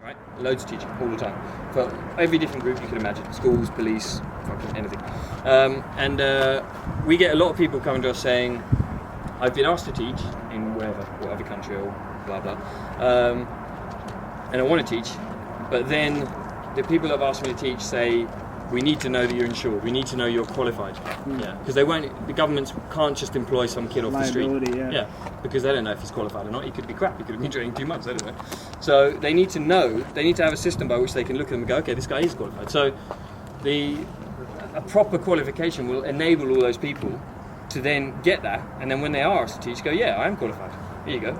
right? Loads of teaching all the time for every different group you can imagine: schools, police, fucking anything. And we get a lot of people coming to us saying, "I've been asked to teach in whatever country or blah blah, and I want to teach, but then the people that have asked me to teach say, we need to know that you're insured. We need to know you're qualified. Yeah, because the governments can't just employ some kid off the street. Yeah, because they don't know if he's qualified or not. He could be crap. He could have been training 2 months. I don't know. So they need to know. They need to have a system by which they can look at them and go, okay, this guy is qualified. So a proper qualification will enable all those people to then get that, and then when they are asked to teach, go, yeah, I am qualified. Here you go.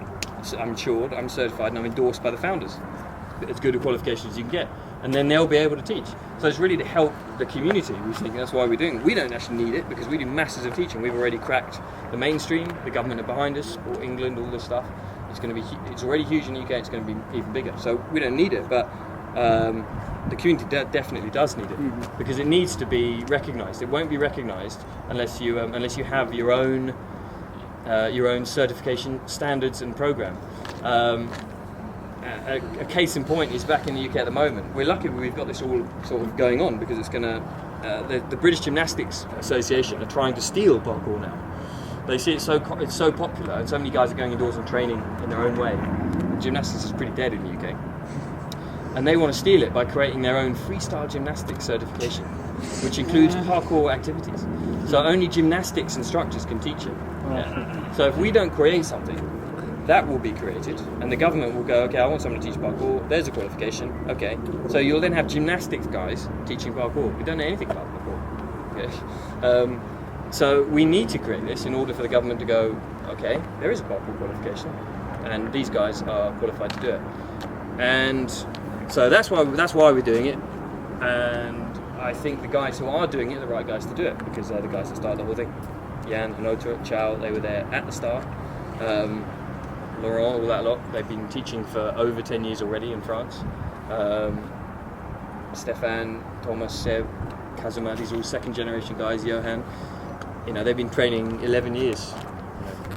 I'm insured. I'm certified, and I'm endorsed by the founders. As good a qualification as you can get. And then they'll be able to teach. So it's really to help the community. We think that's why we're doing it. We don't actually need it because we do masses of teaching. We've already cracked the mainstream. The government are behind us, or England, all this stuff. It's already huge in the UK. It's going to be even bigger. So we don't need it, but the community definitely does need it because it needs to be recognised. It won't be recognised unless you have your own certification standards and program. A case in point is back in the UK at the moment. We're lucky we've got this all sort of going on because it's going to. The British Gymnastics Association are trying to steal parkour now. They see it's so popular, and so many guys are going indoors and training in their own way. Gymnastics is pretty dead in the UK, and they want to steal it by creating their own freestyle gymnastics certification, which includes parkour activities. So only gymnastics instructors can teach it. Yeah. So if we don't create something, that will be created, and the government will go, okay, I want someone to teach parkour, there's a qualification, okay. So you'll then have gymnastics guys teaching parkour who don't know anything about parkour. Okay. So we need to create this in order for the government to go, okay, there is a parkour qualification, and these guys are qualified to do it. And so that's why we're doing it, and I think the guys who are doing it are the right guys to do it, because they're the guys that started the whole thing. Jan, Hanota, Chow, they were there at the start. Laurent, all that lot, they've been teaching for over 10 years already in France. Stefan, Thomas, Seb, Kazuma, these are all second generation guys, Johan. They've been training 11 years,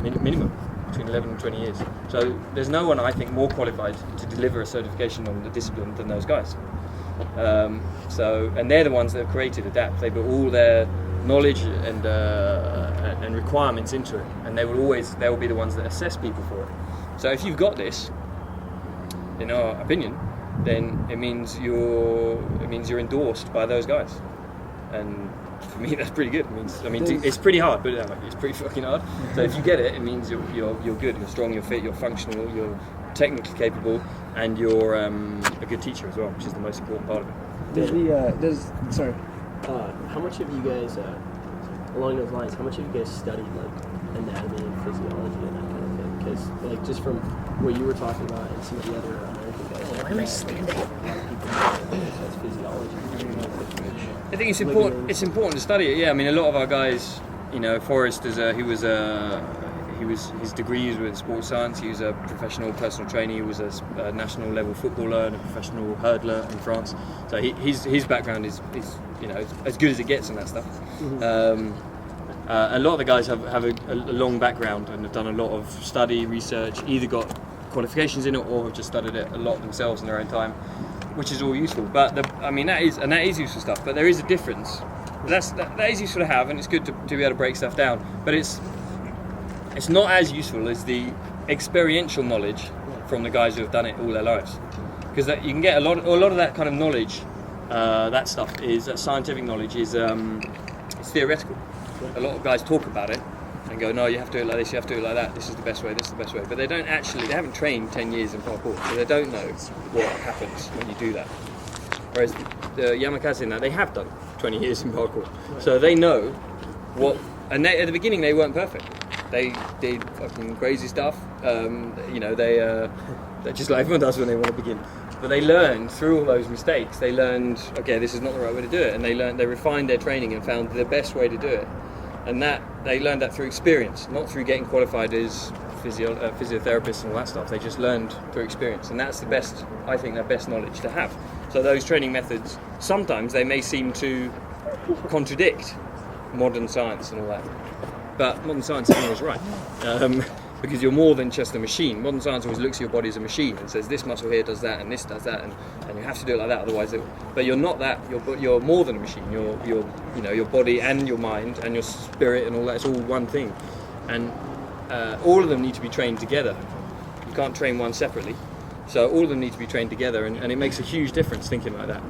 minimum, between 11 and 20 years. So there's no one, I think, more qualified to deliver a certification on the discipline than those guys. And they're the ones that have created ADAPT. They put all their knowledge and requirements into it, and they will be the ones that assess people for it. So if you've got this, in our opinion, then it means you're endorsed by those guys, and for me that's pretty good. It's pretty hard, but it's pretty fucking hard. So if you get it, it means you're good, you're strong, you're fit, you're functional, you're technically capable, and you're a good teacher as well, which is the most important part of it. How much have you guys, along those lines, how much have you guys studied anatomy and physiology and that kind of thing? Because just from what you were talking about and some of the other American guys, why am I standing? That's physiology. I think it's important. It's important to study it. Yeah, a lot of our guys, Forrest his degrees were in sports science. He was a professional personal trainer. He was a national level footballer and a professional hurdler in France. So his background is as good as it gets in that stuff. Mm-hmm. A lot of the guys have a long background and have done a lot of study, research, either got qualifications in it or have just studied it a lot themselves in their own time, which is all useful. But that is useful stuff. But there is a difference. That is useful to have, and it's good to be able to break stuff down. But it's not as useful as the experiential knowledge from the guys who have done it all their lives, because you can get a lot of that kind of knowledge. That scientific knowledge is it's theoretical. A lot of guys talk about it and go, no, you have to do it like this, you have to do it like that. This is the best way. But they haven't trained 10 years in parkour, so they don't know what happens when you do that. Whereas the Yamakasi they have done 20 years in parkour, so they know what. And at the beginning, they weren't perfect. They did fucking crazy stuff. They just like everyone does when they want to begin. But they learned through all those mistakes. They learned, okay, this is not the right way to do it, and they refined their training and found the best way to do it. And that they learned that through experience, not through getting qualified as physiotherapists and all that stuff. They just learned through experience, and that's the best knowledge to have. So those training methods, sometimes they may seem to contradict modern science and all that, but modern science isn't always right. because you're more than just a machine. Modern science always looks at your body as a machine and says this muscle here does that and this does that, and you have to do it like that, otherwise but you're not that. You're more than a machine. Your body and your mind and your spirit and all that, it's all one thing, and all of them need to be trained together. You can't train one separately, so all of them need to be trained together, and it makes a huge difference thinking like that,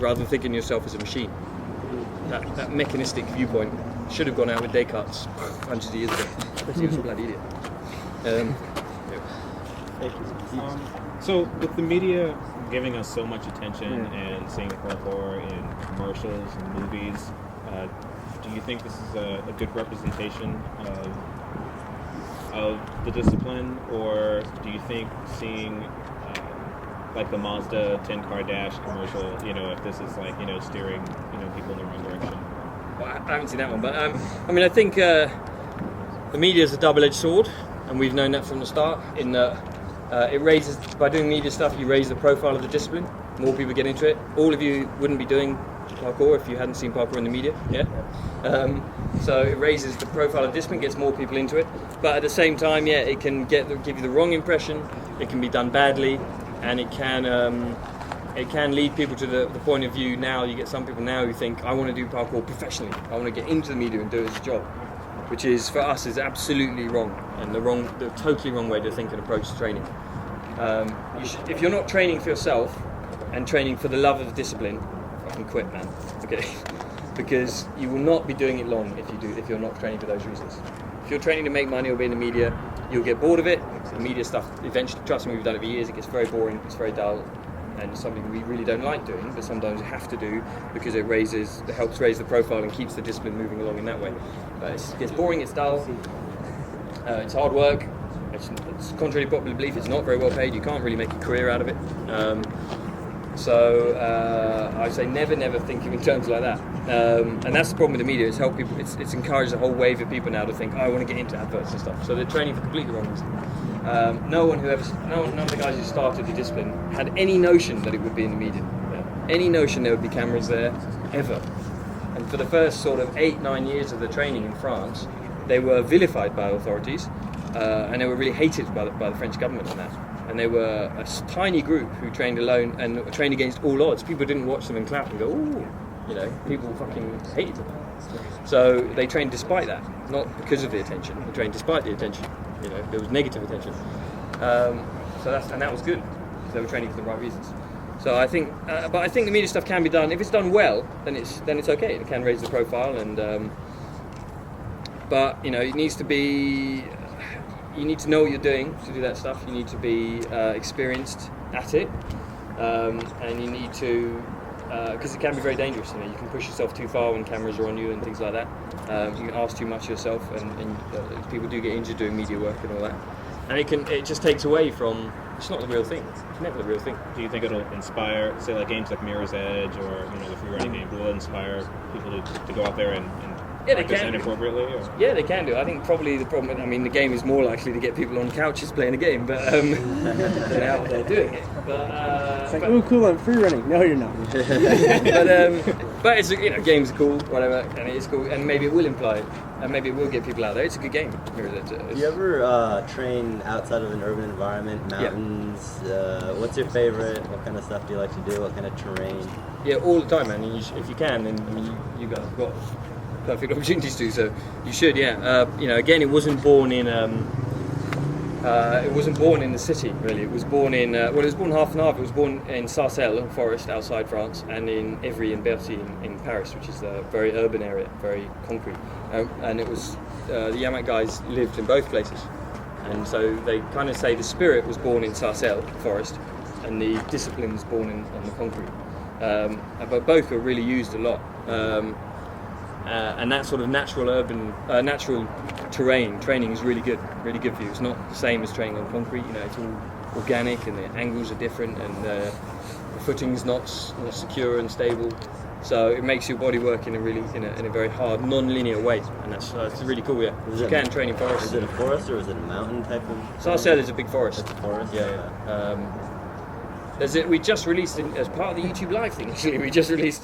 rather than thinking of yourself as a machine. That mechanistic viewpoint should have gone out with Descartes hundreds of years ago. He was a bloody idiot. So with the media giving us so much attention and seeing parkour in commercials and movies, do you think this is a good representation of the discipline, or do you think seeing like the Mazda 10 car dash commercial, if this is like steering people in the wrong direction? Well, I haven't seen that one, but I think the media is a double-edged sword, and we've known that from the start. In that it raises, by doing media stuff, you raise the profile of the discipline. More people get into it. All of you wouldn't be doing parkour if you hadn't seen parkour in the media. So it raises the profile of the discipline, gets more people into it. But at the same time, it can give you the wrong impression. It can be done badly, and it can lead people to the point of view. Now you get some people now who think, I want to do parkour professionally. I want to get into the media and do it as a job, which is for us is absolutely wrong, and the totally wrong way to think and approach training. If you're not training for yourself and training for the love of the discipline, fucking quit, man. Okay, because you will not be doing it long if you're not training for those reasons. If you're training to make money or be in the media, you'll get bored of it. The media stuff eventually, trust me, we've done it for years. It gets very boring. It's very dull, and it's something we really don't like doing, but sometimes you have to do because it helps raise the profile and keeps the discipline moving along in that way. But it gets boring, it's dull, it's hard work, it's contrary to popular belief, it's not very well paid, you can't really make a career out of it. So I say never think of in terms like that. And that's the problem with the media, it's helped people, it's encouraged a whole wave of people now to think, I want to get into adverts and stuff. So they're training for completely wrong reasons. None of the guys who started the discipline had any notion that it would be in the media. Any notion there would be cameras there, ever. And for the first sort of 8-9 years of the training in France, they were vilified by authorities, and they were really hated by the French government on that. And they were a tiny group who trained alone and trained against all odds. People didn't watch them and clap and go, ooh, people fucking hated them. So they trained despite that, not because of the attention. They trained despite the attention. There was negative attention. That was good. They were training for the right reasons. So I think, but I think the media stuff can be done. If it's done well, then it's okay. It can raise the profile, and but it needs to be. You need to know what you're doing to do that stuff. You need to be experienced at it, and you need to, because it can be very dangerous. You can push yourself too far when cameras are on you and things like that. You can ask too much of yourself, and people do get injured doing media work and all that. And it just takes away from. It's not the real thing. It's never the real thing. Do you think it'll inspire, say, like games like Mirror's Edge or the free running game? Will it inspire people to go out there and practice inappropriately? Or? Yeah, they can do. I think probably the problem. The game is more likely to get people on couches playing a game, but than out there doing it. But it's like, oh, cool! I'm free running. No, you're not. but it's games are cool, whatever, and it is cool, and maybe it will imply. And maybe it will get people out there. It's a good game. Do you ever train outside of an urban environment, mountains? Yeah. What's your favorite? What kind of stuff do you like to do? What kind of terrain? Yeah, all the time, man. And if you can, then you guys have got perfect opportunities to. So you should, yeah. Again, it wasn't born in. It wasn't born in the city, really. It was born in. It was born half and half. It was born in Sarcelles, a forest outside France, and in Évry and Bercy in Paris, which is a very urban area, very concrete. And it was the Yamak guys lived in both places, and so they kind of say the spirit was born in Sarcelles forest, and the discipline was born on the concrete. But both were really used a lot. And that sort of natural terrain training is really good for you. It's not the same as training on concrete. It's all organic, and the angles are different, and the footing's not secure and stable. So it makes your body work in a very hard, non-linear way, and that's really cool. Yeah, you can train in forests. Is it a forest or is it a mountain type of? Sarcelles is a big forest. It's a forest. Yeah. We just released as part of the YouTube Live thing. Actually, we just released